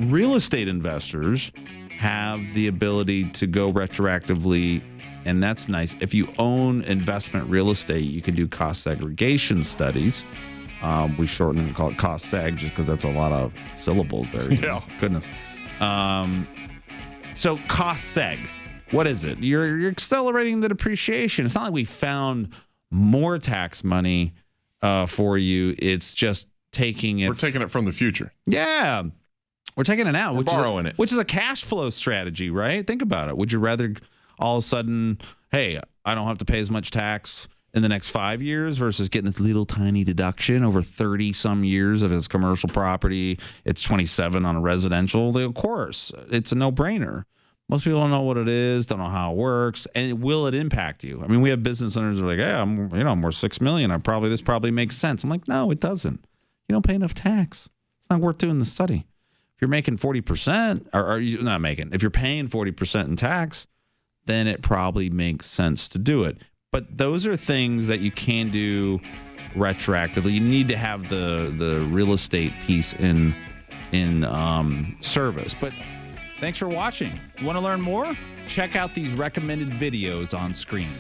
Real estate investors have the ability to go retroactively, and that's nice. If you own investment real estate, you can do cost segregation studies. We shorten it and call it cost seg just because that's a lot of syllables there. Yeah. Goodness. So cost seg, what is it? You're accelerating the depreciation. It's not like we found more tax money for you. It's just taking it. We're taking it from the future. Yeah. We're taking it out. We're borrowing it. Which is a cash flow strategy, right? Think about it. Would you rather all of a sudden, hey, I don't have to pay as much tax in the next 5 years versus getting this little tiny deduction over 30 some years of his commercial property? It's 27 on a residential. Of course, it's a no-brainer. Most people don't know what it is, don't know how it works, and will it impact you? I mean, we have business owners who are like, "Hey, I'm worth $6 million. This probably makes sense." I'm like, no, it doesn't. You don't pay enough tax. It's not worth doing the study. If you're making 40%, or are you not making? If you're paying 40% in tax, then it probably makes sense to do it. But those are things that you can do retroactively. You need to have the real estate piece in service. But thanks for watching. You want to learn more? Check out these recommended videos on screen.